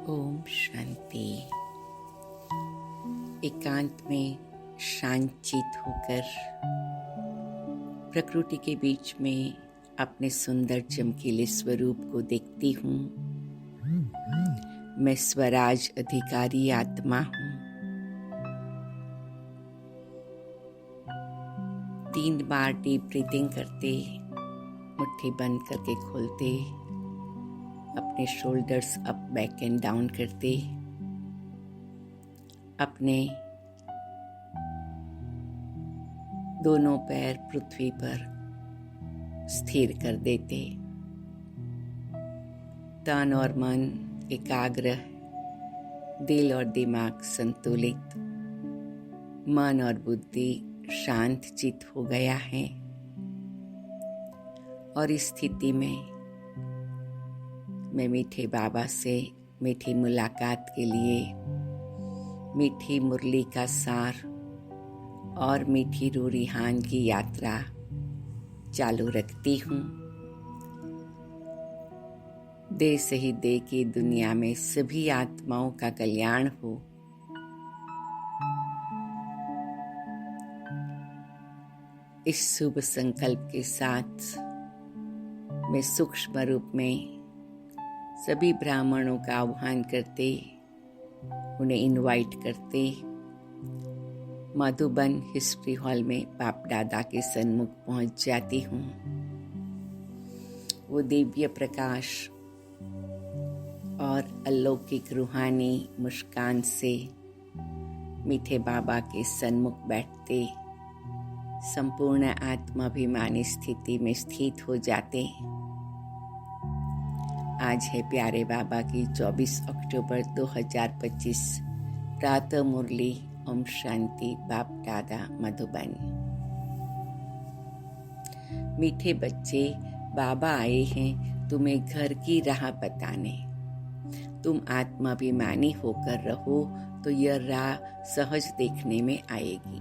ओम शांति। एकांत में शांतचित होकर प्रकृति के बीच में अपने सुंदर चमकीले स्वरूप को देखती हूँ। मैं स्वराज अधिकारी आत्मा हूँ। 3 बार डीप ब्रीथिंग करते, मुट्ठी बंद करके खोलते, अपने shoulders up back and down करते, अपने दोनों पैर पृथ्वी पर स्थिर कर देते, तन और मन एकाग्र, दिल और दिमाग संतुलित, मन और बुद्धि शांत चित हो गया है। और इस स्थिति में मैं मीठे बाबा से मीठी मुलाकात के लिए मीठी मुरली का सार और मीठी रूह रिहान की यात्रा चालू रखती हूँ। देह से ही देह की दुनिया में सभी आत्माओं का कल्याण हो। इस शुभ संकल्प के साथ मैं सूक्ष्म रूप में सभी ब्राह्मणों का आह्वान करते, उन्हें इनवाइट करते, मधुबन हिस्ट्री हॉल में बाप दादा के सन्मुख पहुंच जाती हूँ। वो दिव्य प्रकाश और अलौकिक रूहानी मुस्कान से मीठे बाबा के सन्मुख बैठते संपूर्ण आत्माभिमानी स्थिति में स्थित हो जाते। आज है प्यारे बाबा की 24 अक्टूबर 2025 प्रातः मुरली। ओम शांति। बाप दादा मधुबन। मीठे बच्चे, बाबा आए हैं तुम्हें घर की राह बताने। तुम आत्माभिमानी होकर रहो तो यह राह सहज देखने में आएगी।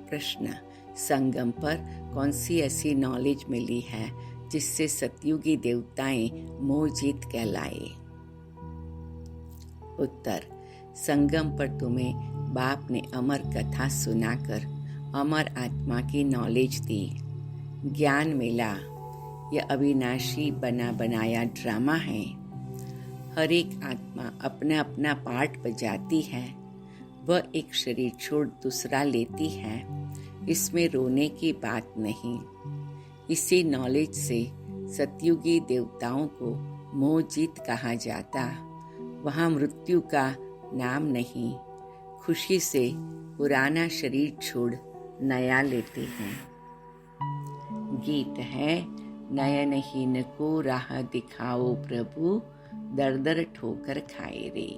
प्रश्न: संगम पर कौन सी ऐसी नॉलेज मिली है जिससे सतयुगी देवताएं मोह जीत कहलाए? उत्तर: संगम पर तुम्हें बाप ने अमर कथा सुनाकर अमर आत्मा की नॉलेज दी, ज्ञान मिला। यह अविनाशी बना बनाया ड्रामा है। हर एक आत्मा अपना अपना पार्ट बजाती है। वह एक शरीर छोड़ दूसरा लेती है। इसमें रोने की बात नहीं। इसी नॉलेज से सतयुगी देवताओं को मोहजीत कहा जाता। वहाँ मृत्यु का नाम नहीं। खुशी से पुराना शरीर छोड़ नया लेते हैं। गीत है: नयनहीन को राह दिखाओ प्रभु, दर दर ठोकर खाए रे।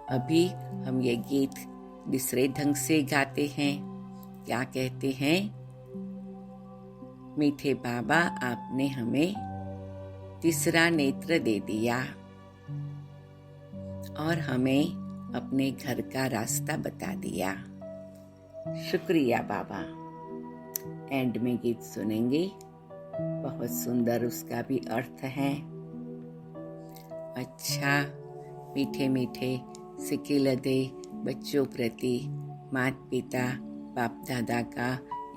अभी हम ये गीत दूसरे ढंग से गाते हैं। क्या कहते हैं? मीठे बाबा, आपने हमें तीसरा नेत्र दे दिया और हमें अपने घर का रास्ता बता दिया। शुक्रिया बाबा। एंड में गीत सुनेंगे, बहुत सुंदर उसका भी अर्थ है। अच्छा, मीठे मीठे सिकिलदे बच्चों प्रति माता पिता बाप दादा का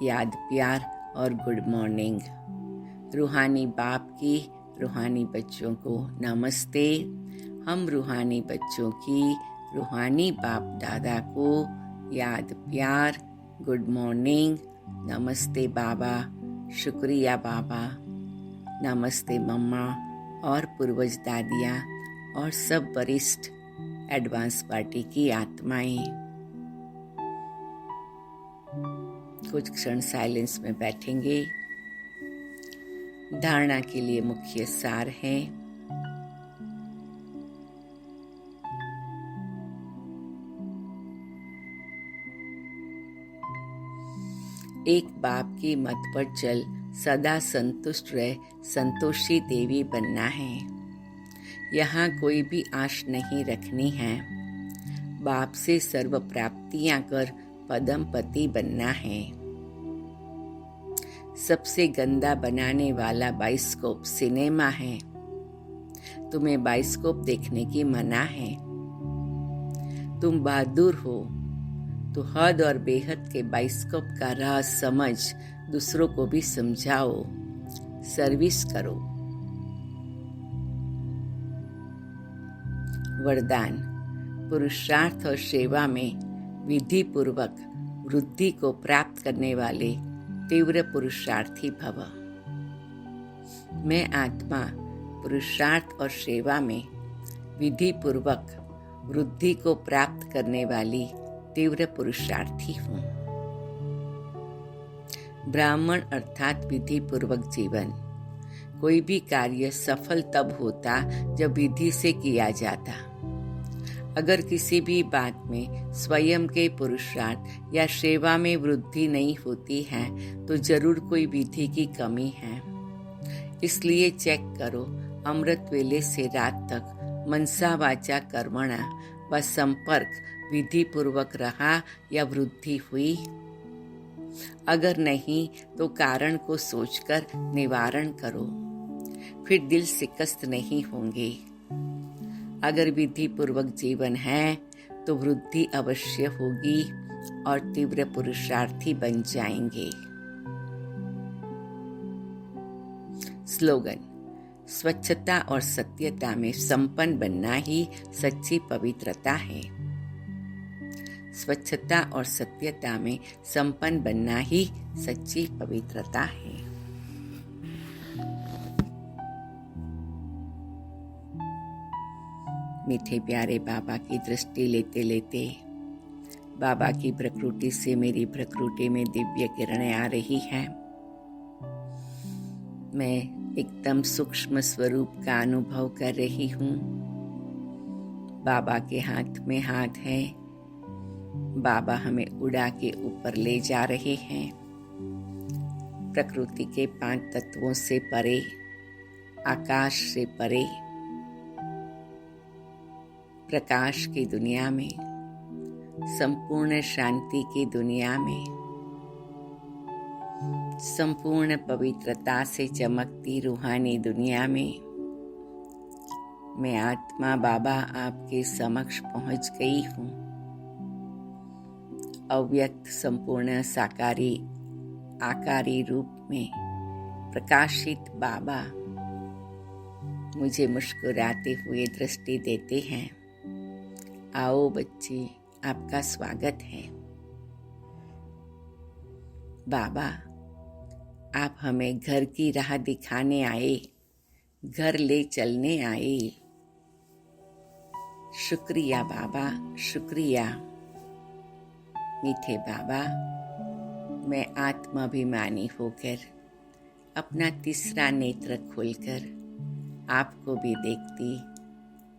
याद प्यार और गुड मॉर्निंग। रूहानी बाप की रूहानी बच्चों को नमस्ते। हम रूहानी बच्चों की रूहानी बाप दादा को याद प्यार, गुड मॉर्निंग, नमस्ते बाबा, शुक्रिया बाबा, नमस्ते मम्मा और पूर्वज दादियाँ और सब वरिष्ठ एडवांस पार्टी की आत्माएं। कुछ क्षण साइलेंस में बैठेंगे। धारणा के लिए मुख्य सार है: एक बाप की मत पर चल, सदा संतुष्ट रह, संतोषी देवी बनना है। यहाँ कोई भी आश नहीं रखनी है। बाप से सर्व प्राप्तियां कर पदम पति बनना है। सबसे गंदा बनाने वाला बाइस्कोप सिनेमा है। तुम्हें बाइस्कोप देखने की मना है। तुम बहादुर हो तो हद और बेहद के बाइस्कोप का राज समझ दूसरों को भी समझाओ, सर्विस करो। वरदान, पुरुषार्थ और सेवा में विधि पूर्वक वृद्धि को प्राप्त करने वाले तीव्र पुरुषार्थी भव। मैं आत्मा पुरुषार्थ और सेवा में विधि पूर्वक वृद्धि को प्राप्त करने वाली तीव्र पुरुषार्थी हूँ। ब्राह्मण अर्थात विधि पूर्वक जीवन। कोई भी कार्य सफल तब होता जब विधि से किया जाता। अगर किसी भी बात में स्वयं के पुरुषार्थ या सेवा में वृद्धि नहीं होती है तो जरूर कोई विधि की कमी है। इसलिए चेक करो, अमृत वेले से रात तक मनसा वाचा कर्मणा व संपर्क विधि पूर्वक रहा या वृद्धि हुई। अगर नहीं तो कारण को सोचकर निवारण करो, फिर दिल शिकस्त नहीं होंगे। अगर विधि पूर्वक जीवन है तो वृद्धि अवश्य होगी और तीव्र पुरुषार्थी बन जाएंगे। स्लोगन, स्वच्छता और सत्यता में संपन्न बनना ही सच्ची पवित्रता है। स्वच्छता और सत्यता में संपन्न बनना ही सच्ची पवित्रता है। मीठे प्यारे बाबा की दृष्टि लेते लेते बाबा की प्रकृति से मेरी प्रकृति में दिव्य किरणें आ रही हैं। मैं एकदम सूक्ष्म स्वरूप का अनुभव कर रही हूँ। बाबा के हाथ में हाथ है। बाबा हमें उड़ा के ऊपर ले जा रहे हैं। प्रकृति के 5 तत्वों से परे, आकाश से परे, प्रकाश की दुनिया में, संपूर्ण शांति की दुनिया में, संपूर्ण पवित्रता से चमकती रूहानी दुनिया में मैं आत्मा बाबा आपके समक्ष पहुंच गई हूँ। अव्यक्त संपूर्ण साकारी आकारी रूप में प्रकाशित बाबा मुझे मुस्कुराते हुए दृष्टि देते हैं। आओ बच्चे, आपका स्वागत है। बाबा, आप हमें घर की राह दिखाने आए, घर ले चलने आए। शुक्रिया बाबा, शुक्रिया। मीठे बाबा, मैं आत्माभिमानी होकर अपना तीसरा नेत्र खोलकर आपको भी देखती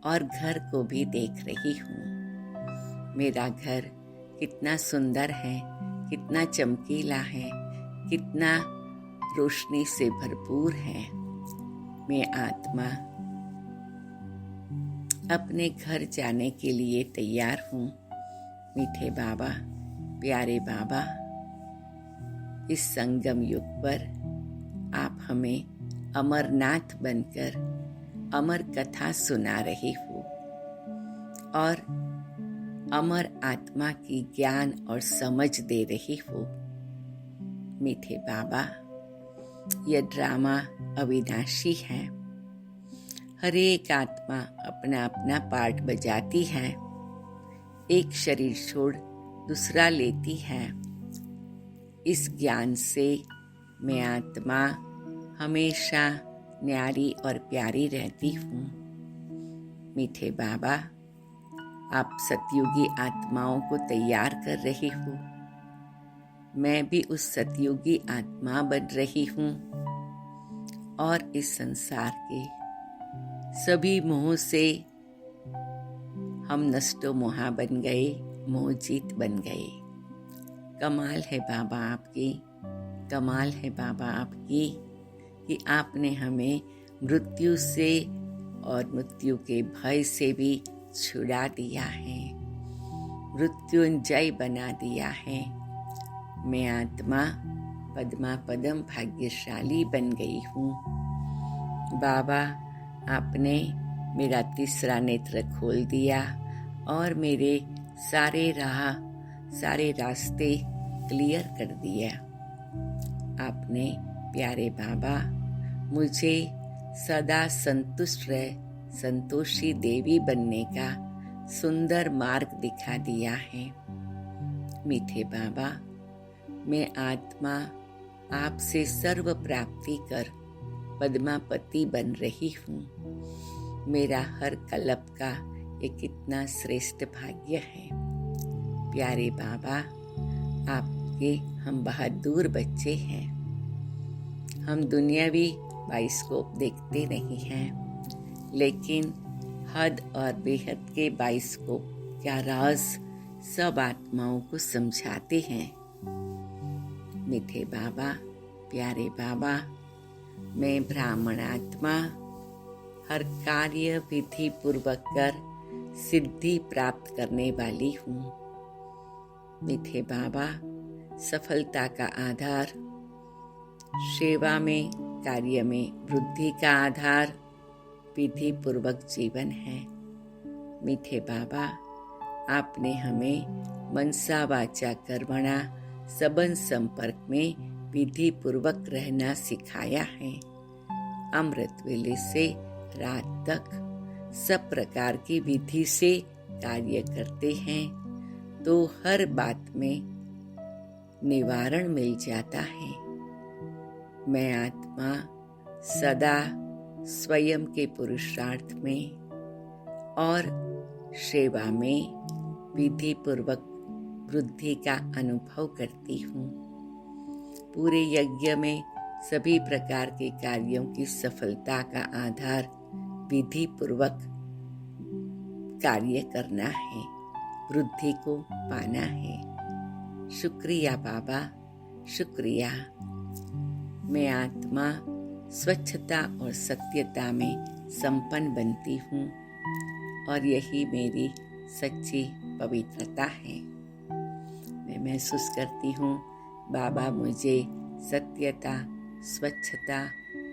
और घर को भी देख रही हूँ। मेरा घर कितना सुंदर है, कितना चमकीला है, कितना रोशनी से भरपूर है। मैं आत्मा अपने घर जाने के लिए तैयार हूँ। मीठे बाबा, प्यारे बाबा, इस संगम युग पर आप हमें अमरनाथ बनकर अमर कथा सुना रहे हो और अमर आत्मा की ज्ञान और समझ दे रहे हो। मीठे बाबा, यह ड्रामा अविनाशी है। हर एक आत्मा अपना अपना पार्ट बजाती है, एक शरीर छोड़ दूसरा लेती है। इस ज्ञान से मैं आत्मा हमेशा न्यारी और प्यारी रहती हूँ। मीठे बाबा, आप सतयुगी आत्माओं को तैयार कर रहे हो। मैं भी उस सतयुगी आत्मा बन रही हूँ और इस संसार के सभी मोह से हम नष्टो मोहा बन गए, मोहजीत बन गए। कमाल है बाबा आपकी, कमाल है बाबा आपकी कि आपने हमें मृत्यु से और मृत्यु के भय से भी छुड़ा दिया है, मृत्युंजय बना दिया है। मैं आत्मा पद्मा पदम भाग्यशाली बन गई हूँ। बाबा, आपने मेरा तीसरा नेत्र खोल दिया और मेरे सारे रास्ते क्लियर कर दिया। आपने प्यारे बाबा मुझे सदा संतुष्ट रह संतोषी देवी बनने का सुंदर मार्ग दिखा दिया है। मीठे बाबा, मैं आत्मा आपसे सर्व प्राप्ति कर पद्मापति बन रही हूँ। मेरा हर कल्प का ये कितना श्रेष्ठ भाग्य है। प्यारे बाबा, आपके हम बहादुर बच्चे हैं। हम दुनियावी बाइस्कोप देखते नहीं हैं, लेकिन हद और बेहद के बाइस्कोप क्या राज सब आत्माओं को समझाते हैं। मीठे बाबा, प्यारे बाबा, मैं ब्राह्मण आत्मा हर कार्य विधि पूर्वक कर सिद्धि प्राप्त करने वाली हूँ। मीठे बाबा, सफलता का आधार सेवा में, कार्य में वृद्धि का आधार विधि पूर्वक जीवन है। मीठे बाबा, आपने हमें मनसा वाचा कर्मणा सबन संपर्क में विधि पूर्वक रहना सिखाया है। अमृत वेले से रात तक सब प्रकार की विधि से कार्य करते हैं तो हर बात में निवारण मिल जाता है। मैं आत्मा सदा स्वयं के पुरुषार्थ में और सेवा में विधि पूर्वक वृद्धि का अनुभव करती हूँ। पूरे यज्ञ में सभी प्रकार के कार्यों की सफलता का आधार विधि पूर्वक कार्य करना है, वृद्धि को पाना है। शुक्रिया बाबा, शुक्रिया। मैं आत्मा स्वच्छता और सत्यता में संपन्न बनती हूँ और यही मेरी सच्ची पवित्रता है। मैं महसूस करती हूँ बाबा मुझे सत्यता, स्वच्छता,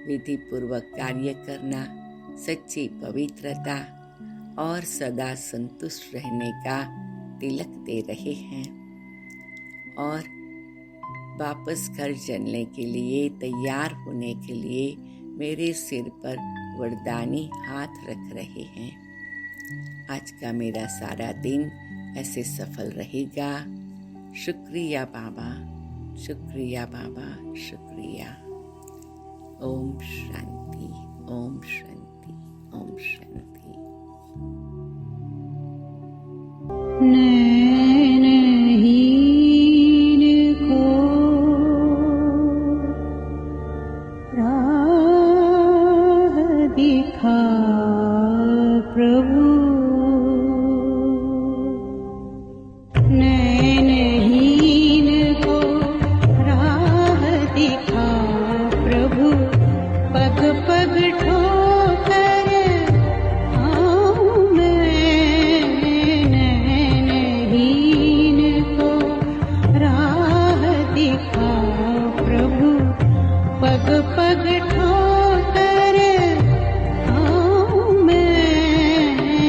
विधि पूर्वक कार्य करना, सच्ची पवित्रता और सदा संतुष्ट रहने का तिलक दे रहे हैं और वापस घर चलने के लिए तैयार होने के लिए मेरे सिर पर वरदानी हाथ रख रहे हैं। आज का मेरा सारा दिन ऐसे सफल रहेगा। शुक्रिया बाबा, शुक्रिया बाबा, शुक्रिया। ओम शांति, ओम शांति, ओम शांति। पग ठोकर आऊं मैं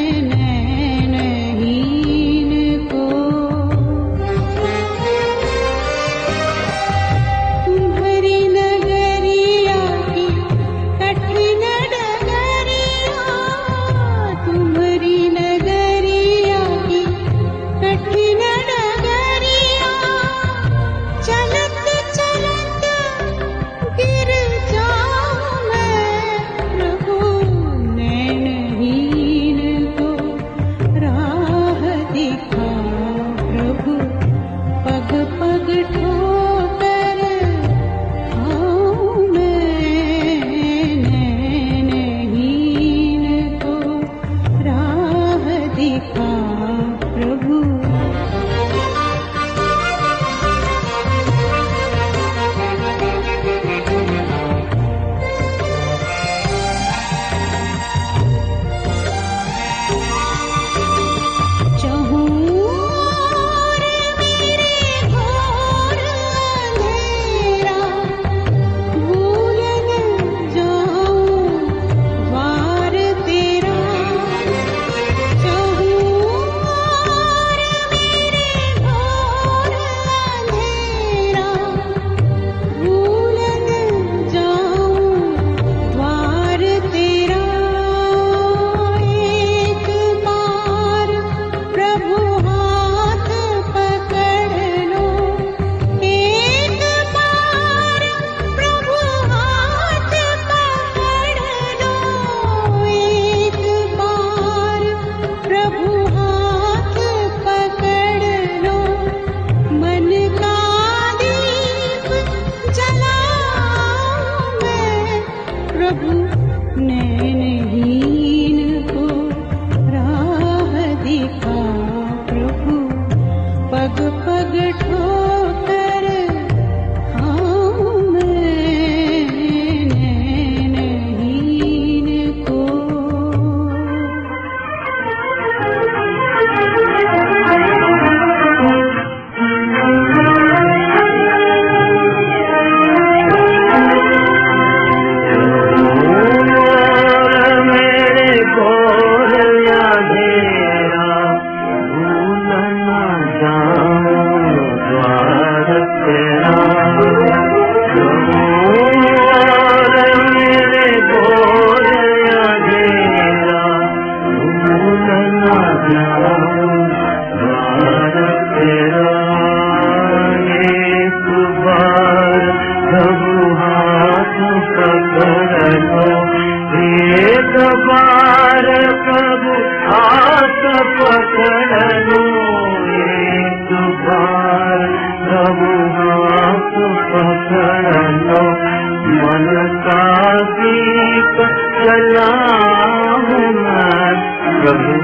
प्रभु